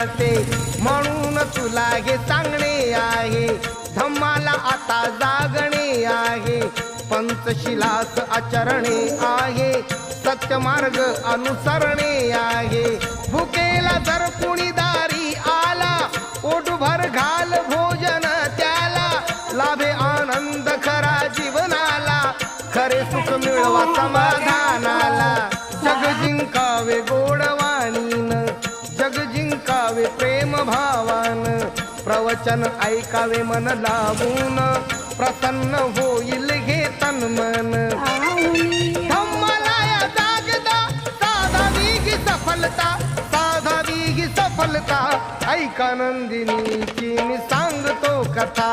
म्हणून तुला हे सांगणे आहे, धम्माला आता जागणे आहे, पंचशिलास आचरणे आहे, सत्यमार्ग अनुसरणे आहे। भुकेला जर कुणी दारी आला, पोटभर घाल भोजन त्याला, लाभे आनंद खरा जीवनाला, खरे सुख मिळवा समाधानाला। जग जिंकावे गोडवाणीन, जग जिंकावे प्रेम भावान, प्रवचन ऐकावे मन लावून, प्रसन्न होईल हे तन मन। धम्माला जागदा साधावी ही सफलता, साधावी ही सफलता, ऐका नंदिनीची मी सांगतो कथा।